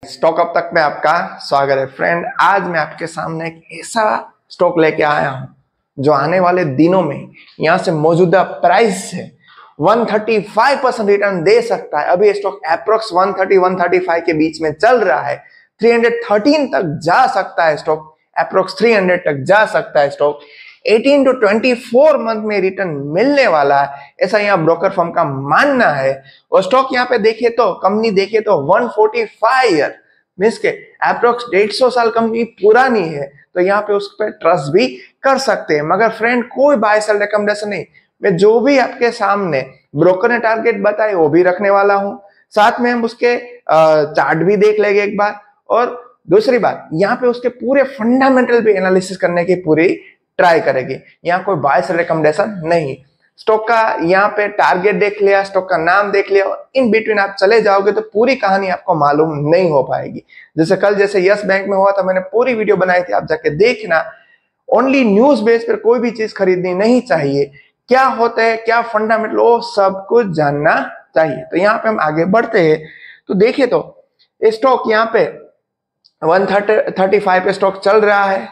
Stock up तक में आपका स्वागत है फ्रेंड। आज मैं आपके सामने एक ऐसा स्टॉक लेके आया हूं जो आने वाले दिनों में यहां से मौजूदा प्राइस से 135% रिटर्न दे सकता है। अभी स्टॉक अप्रोक्स 130-135 के बीच में चल रहा है। 313 तक जा सकता है स्टॉक, अप्रोक्स 300 तक जा सकता है स्टॉक। 18 to 24 मंथ में रिटर्न मिलने वाला है, ऐसा यहाँ ब्रोकर फर्म का मानना है। और स्टॉक यहाँ पे देखे तो कंपनी देखे तो 145 ईयर मीन्स के अप्रोक्स 150 साल कंपनी पुरानी है, तो यहाँ पे उस पर ट्रस्ट भी कर सकते हैं। मगर फ्रेंड कोई बाय सेल रिकमेंडेशन नहीं, मैं जो भी आपके सामने ब्रोकर ने टारगेट बताए वो भी रखने वाला हूँ, साथ में हम उसके चार्ट भी देख लेंगे एक बार। और दूसरी बात, यहाँ पे उसके पूरे फंडामेंटल भी एनालिसिस करने की पूरी ट्राई करेगी। यहाँ कोई बाय सेल रिकमेंडेशन नहीं। स्टॉक का यहाँ पे टारगेट देख लिया, स्टॉक का नाम देख लिया, इन बिटवीन आप चले जाओगे तो पूरी कहानी आपको मालूम नहीं हो पाएगी। जैसे कल जैसे यस बैंक में हुआ था, मैंने पूरी वीडियो बनाई थी, आप जाके देखना। ओनली न्यूज बेस पर कोई भी चीज खरीदनी नहीं चाहिए, क्या होता है क्या फंडामेंटल वो सब कुछ जानना चाहिए। तो यहाँ पे हम आगे बढ़ते हैं तो देखिए तो स्टॉक यहाँ पे 135 पे स्टॉक चल रहा है।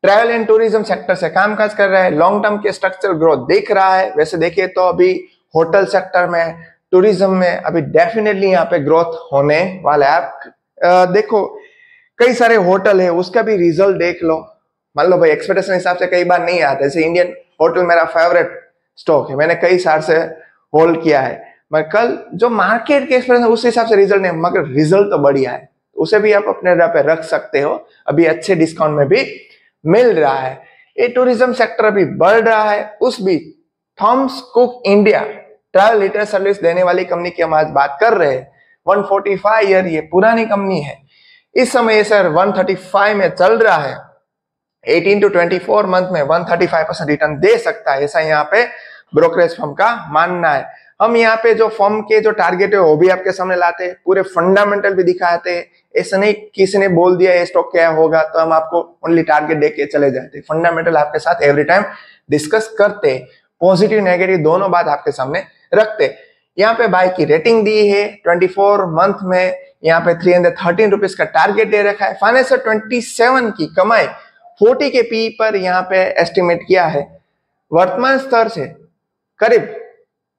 ट्रैवल एंड टूरिज्म सेक्टर से कामकाज कर रहा है, लॉन्ग टर्म के स्ट्रक्चरल ग्रोथ दिख रहा है। वैसे देखिए तो अभी होटल सेक्टर में, टूरिज्म में अभी डेफिनेटली यहाँ पे ग्रोथ होने वाला है। आप देखो कई सारे होटल है, उसका भी रिजल्ट देख लो। मान लो भाई एक्सपेक्टेशन हिसाब से कई बार नहीं आता, जैसे इंडियन होटल मेरा फेवरेट स्टॉक है, मैंने कई साल से होल्ड किया है। मगर कल जो मार्केट के एक्सपेक्टेशन उस हिसाब से रिजल्ट नहीं, मगर रिजल्ट तो बढ़िया है, उसे भी आप अपने पे रख सकते हो। अभी अच्छे डिस्काउंट में भी मिल रहा है। ये टूरिज्म सेक्टर अभी बढ़ रहा है। उस बीच Thomas Cook India travel retail service देने वाली कंपनी की हम आज बात कर रहे हैं। 145 ईयर ये पुरानी कंपनी है, इस समय सर 135 में चल रहा है। 18 to 24 मंथ में 135% रिटर्न दे सकता है, ऐसा यहाँ पे ब्रोकरेज फर्म का मानना है। हम यहाँ पे जो फर्म के जो टारगेट है वो भी आपके सामने लाते हैं, पूरे फंडामेंटल भी दिखाते हैं। ऐसा नहीं किसी ने बोल दिया ये स्टॉक क्या होगा तो हम आपको ओनली टारगेट देख के चले जाते। फंडामेंटल आपके साथ एवरी टाइम डिस्कस करते, पॉजिटिव नेगेटिव दोनों बात आपके सामने रखते। यहाँ पे बाय की रेटिंग दी है 24 मंथ में, यहाँ पे 313 रुपीज का टारगेट दे रखा है। फाइनेंशियल 27 की कमाई 40 के पी पर यहाँ पे एस्टिमेट किया है। वर्तमान स्तर से करीब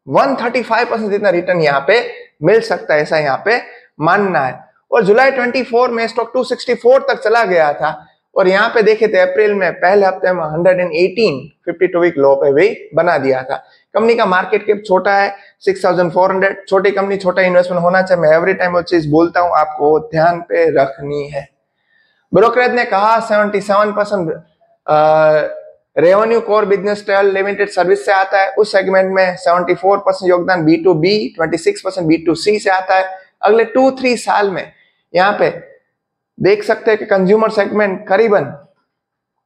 135% जितना रिटर्न यहाँ पे मिल सकता है, ऐसा यहाँ पे मानना है। और जुलाई 24 में स्टॉक 264 तक चला गया था, और यहाँ पे देखे थे अप्रैल में पहले हफ्ते में 118 52 वीक लो पे भी बना दिया था। कंपनी का मार्केट कैप छोटा है 6400। छोटी कंपनी छोटा इन्वेस्टमेंट होना चाहिए, मैं एवरी टाइम वो चीज बोलता हूँ, आपको ध्यान पे रखनी है। ब्रोकरेज ने कहा 77% revenue core business travel limited service से आता है। उस सेगमेंट में 74% योगदान B2B, 26% B2C से आता है। अगले 2-3 साल में यहाँ पे देख सकते हैं कि कंज्यूमर सेगमेंट करीबन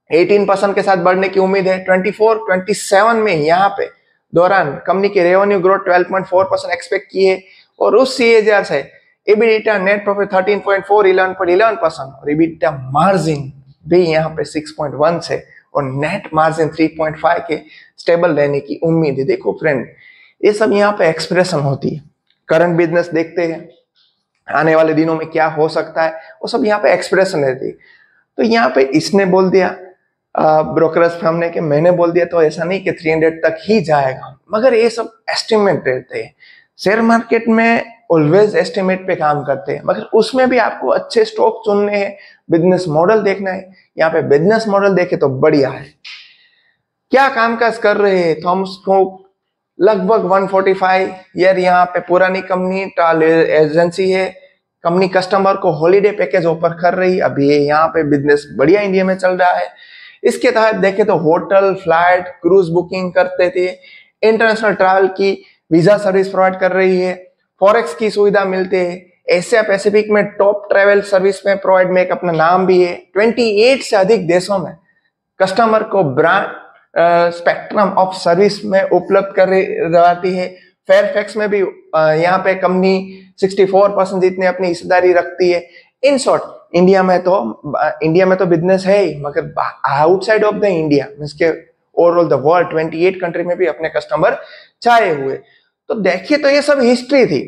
18% के साथ बढ़ने की उम्मीद है। 24-27 में यहाँ पे दौरान कंपनी की रेवेन्यू ग्रोथ 12.4% एक्सपेक्ट की है, और उस CAGR से EBITDA नेट प्रॉफिट 13.4 11.11%, और EBITDA मार्जिन भी यहाँ पे 6.1 से और नेट मार्जिन 3.5 के स्टेबल रहने की उम्मीद है। देखो फ्रेंड, ये सब यहाँ पे एक्सप्रेशन होती है। करंट बिजनेस देखते हैं, आने वाले दिनों में क्या हो सकता है, वो सब यहाँ पे एक्सप्रेशन रहती है। तो यहाँ पे इसने बोल दिया ब्रोकरेज फर्म ने कि मैंने बोल दिया, तो ऐसा नहीं कि 300 तक ही जाएगा, मगर ये सब एस्टिमेट रहते हैं। शेयर मार्केट में ऑलवेज एस्टिमेट पे काम करते हैं, मगर उसमें भी आपको अच्छे स्टॉक चुनने हैं, बिजनेस मॉडल देखना है। यहाँ पे बिजनेस मॉडल देखे तो बढ़िया है। क्या कामकाज कर रहे हैं थॉमस कुक, लगभग 145 ईयर यहाँ पे पुरानी कंपनी, ट्रैवल एजेंसी है। कंपनी कस्टमर को हॉलीडे पैकेज ऑफर कर रही, अभी यहाँ पे बिजनेस बढ़िया इंडिया में चल रहा है। इसके तहत देखे तो होटल, फ्लाइट, क्रूज बुकिंग करते थे, इंटरनेशनल ट्रैवल की वीजा सर्विस प्रोवाइड कर रही है, फॉरेक्स की सुविधा मिलते है, एशिया पैसिफिक में टॉप ट्रैवल सर्विस में प्रोवाइड में एक अपना नाम भी है। 28 से अधिक देशों में कस्टमर को ब्रांड स्पेक्ट्रम ऑफ सर्विस में उपलब्ध करवाती है। फेयरफैक्स में भी यहाँ पे कंपनी 64% जितनी अपनी हिस्सेदारी रखती है। इन शॉर्ट, इंडिया में तो बिजनेस है ही, मगर outside of the India means के ओवरऑल द वर्ल्ड 28 कंट्री में भी अपने कस्टमर छाए हुए। तो देखिए तो ये सब हिस्ट्री थी।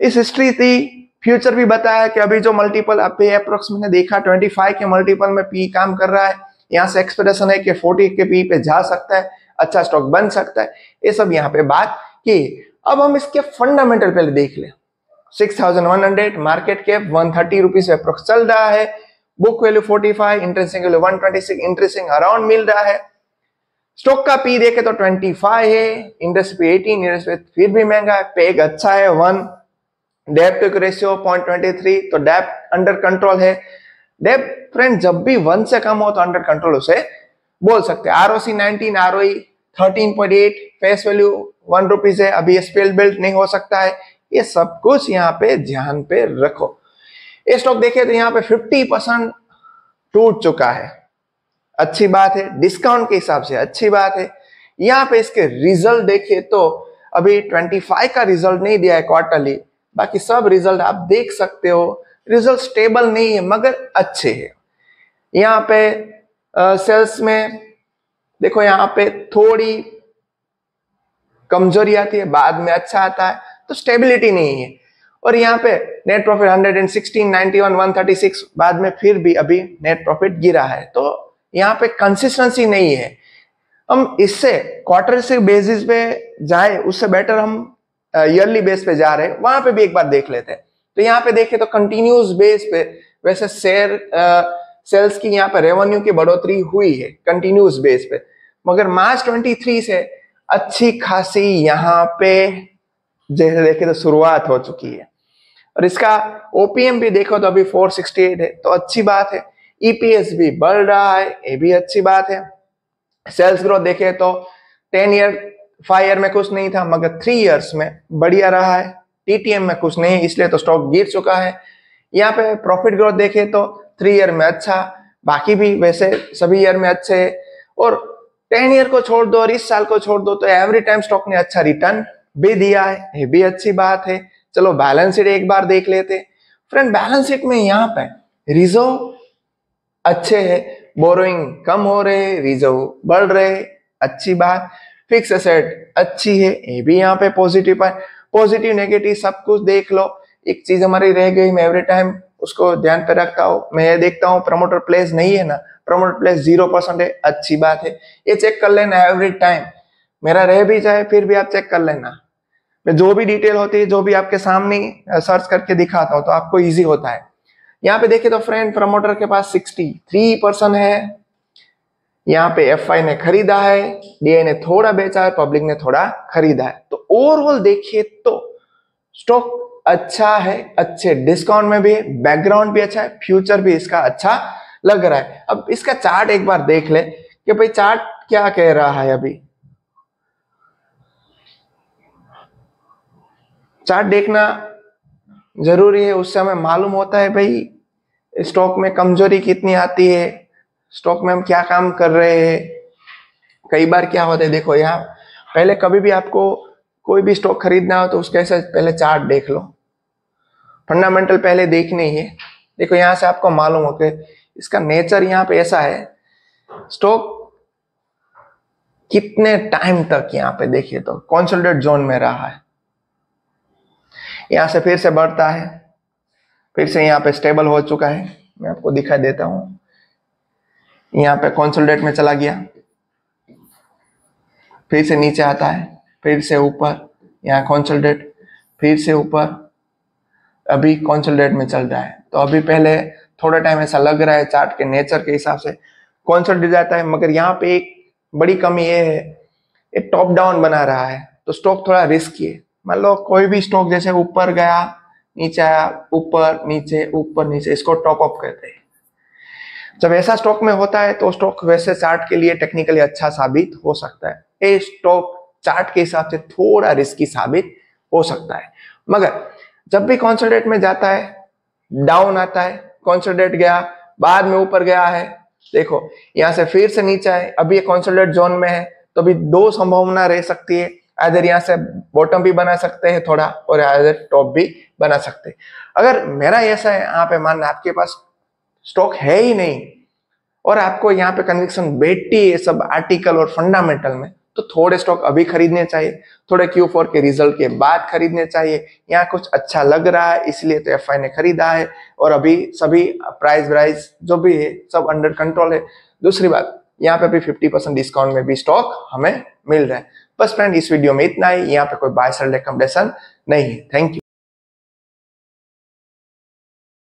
इस हिस्ट्री थी फ्यूचर भी बताया कि अभी जो मल्टीपल पे अप्रोक्स मैंने देखा 25 के मल्टीपल में पी काम कर रहा है, यहाँ से एक्सपेक्टेशन है कि 40 के पी पे जा सकता है, अच्छा स्टॉक बन सकता है। ये सब यहाँ पे बात की। अब हम इसके फंडामेंटल पहले देख ले। 6100, मार्केट कैप 130 रुपीज अप्रोक्स चल रहा है, book value 45, interesting value 126, interesting around मिल रहा है। स्टॉक का पी देखे तो 25 है, इंडस्ट्री 18, इंडस्ट्री फिर भी महंगा है, पेग अच्छा है 1, डेब्ट टू रेशियो 0.23, तो डेब्ट अंडर कंट्रोल है। डेब्ट फ्रेंड जब भी 1 से कम हो तो अंडर कंट्रोल उसे बोल सकते हैं। ROC 19, ROE 13.8, face value 1 rupees है, अभी स्पेल बिल्ड नहीं हो सकता है। ये सब कुछ यहाँ पे ध्यान पे रखो। ये स्टॉक देखे तो यहाँ पे 50% टूट चुका है, अच्छी बात है, डिस्काउंट के हिसाब से अच्छी बात है। यहाँ पे इसके रिजल्ट देखिए तो अभी 25 का रिजल्ट नहीं दिया है क्वार्टरली, बाकी सब रिजल्ट आप देख सकते हो। रिजल्ट स्टेबल नहीं है मगर अच्छे हैं। यहाँ पे सेल्स में देखो यहाँ पे थोड़ी कमजोरी आती है, बाद में अच्छा आता है, तो स्टेबिलिटी नहीं है। और यहाँ पे नेट प्रॉफिट 116, 91, 136, बाद में फिर भी अभी नेट प्रॉफिट गिरा है, तो यहाँ पे कंसिस्टेंसी नहीं है। हम इससे क्वार्टर से बेसिस पे जाए, उससे बेटर हम ईयरली बेस पे जा रहे हैं, वहां पे भी एक बार देख लेते हैं। तो यहाँ पे देखें तो कंटिन्यूस बेस पे वैसे सेल्स की यहाँ पे रेवेन्यू की बढ़ोतरी हुई है कंटिन्यूस बेस पे, मगर मार्च 23 से अच्छी खासी यहाँ पे जैसे देखे तो शुरुआत हो चुकी है। और इसका ओपीएम भी देखो तो अभी 468 है, तो अच्छी बात है। ईपीएस भी बढ़ रहा है, ये भी अच्छी बात है। सेल्स ग्रोथ देखे तो 5 ईयर में कुछ नहीं था, मगर 3 इयर्स में बढ़िया रहा है। टीटीएम में कुछ नहीं, इसलिए तो स्टॉक गिर चुका है। यहाँ पे प्रॉफिट ग्रोथ देखे तो 3 ईयर में अच्छा, बाकी भी वैसे सभी ईयर में अच्छे है। और 10 ईयर को छोड़ दो और इस साल को छोड़ दो तो एवरी टाइम स्टॉक ने अच्छा रिटर्न भी दिया है, ये भी अच्छी बात है। चलो बैलेंस शीट एक बार देख लेते फ्रेंड। बैलेंस शीट में यहाँ पे रिजर्व अच्छे है, बोरोइंग कम हो रहे, रिजर्व बढ़ रहे, अच्छी बात। फिक्स एसेट अच्छी है, ये भी यहाँ पे पॉजिटिव है। पॉजिटिव नेगेटिव सब कुछ देख लो। एक चीज हमारी रह गई, मैं एवरी टाइम उसको ध्यान पे रखता हूँ, मैं देखता हूँ प्रमोटर प्लेस नहीं है ना, प्रमोटर प्लेस 0% है, अच्छी बात है। ये चेक कर लेना एवरी टाइम, मेरा रह भी जाए फिर भी आप चेक कर लेना। मैं जो भी डिटेल होती है, जो भी आपके सामने सर्च करके दिखाता हूँ, तो आपको इजी होता है। यहाँ पे देखिए तो फ्रेंड प्रमोटर के पास 63% है। यहाँ पे एफआई ने खरीदा है, डीआई ने थोड़ा बेचा है, पब्लिक ने थोड़ा खरीदा है। तो ओवरऑल देखिए तो स्टॉक अच्छा है, अच्छे डिस्काउंट में भी, बैकग्राउंड भी अच्छा है, फ्यूचर भी इसका अच्छा लग रहा है। अब इसका चार्ट एक बार देख ले कि भाई चार्ट क्या कह रहा है। अभी चार्ट देखना जरूरी है, उससे हमें मालूम होता है भाई स्टॉक में कमजोरी कितनी आती है, स्टॉक में हम क्या काम कर रहे हैं। कई बार क्या होता है, देखो यहाँ पहले कभी भी आपको कोई भी स्टॉक खरीदना हो तो उसके ऐसे पहले चार्ट देख लो, फंडामेंटल पहले देखने ही है। देखो यहाँ से आपको मालूम हो कि इसका नेचर यहाँ पे ऐसा है, स्टॉक कितने टाइम तक यहाँ पे देखिए तो कंसोलिडेट जोन में रहा है, यहाँ से फिर से बढ़ता है, फिर से यहाँ पे स्टेबल हो चुका है। मैं आपको दिखाई देता हूँ, यहाँ पे कंसोलिडेट में चला गया, फिर से नीचे आता है, फिर से ऊपर, यहाँ कंसोलिडेट, फिर से ऊपर, अभी कंसोलिडेट में चल रहा है। तो अभी पहले थोड़ा टाइम ऐसा लग रहा है चार्ट के नेचर के हिसाब से कंसोलिडेट जाता है, मगर यहाँ पे एक बड़ी कमी ये है, ये टॉप डाउन बना रहा है, तो स्टॉक थोड़ा रिस्की है। मान लो कोई भी स्टॉक जैसे ऊपर गया, नीचे आया, ऊपर नीचे, इसको टॉप अप कहते हैं। जब ऐसा स्टॉक में होता है तो स्टॉक वैसे चार्ट के लिए टेक्निकली अच्छा साबित हो सकता है। ये स्टॉक चार्ट के हिसाब से थोड़ा रिस्की साबित हो सकता है, मगर जब भी कंसोलिडेट में जाता है, डाउन आता है, कंसोलिडेट गया, बाद में ऊपर गया है, देखो यहाँ से फिर से नीचे है, अभी ये कंसोलिडेट जोन में है, तो अभी 2 संभावना रह सकती है, इधर यहाँ से बॉटम भी बना सकते हैं थोड़ा, और इधर टॉप भी बना सकते हैं। अगर मेरा ऐसा है, यहाँ पे मानना आपके पास स्टॉक है ही नहीं और आपको यहाँ पे कन्विक्शन बैठती है सब आर्टिकल और फंडामेंटल में, तो थोड़े स्टॉक अभी खरीदने चाहिए, थोड़े Q4 के रिजल्ट के बाद खरीदने चाहिए। यहाँ कुछ अच्छा लग रहा है इसलिए तो एफआई ने खरीदा है, और अभी सभी प्राइस जो भी है सब अंडर कंट्रोल है। दूसरी बात, यहाँ पे भी 50% डिस्काउंट में भी स्टॉक हमें मिल रहा है। बस फ्रेंड, इस वीडियो में इतना ही। यहाँ पे कोई बाय सेल रिकमेंडेशन नहीं है। Thank you.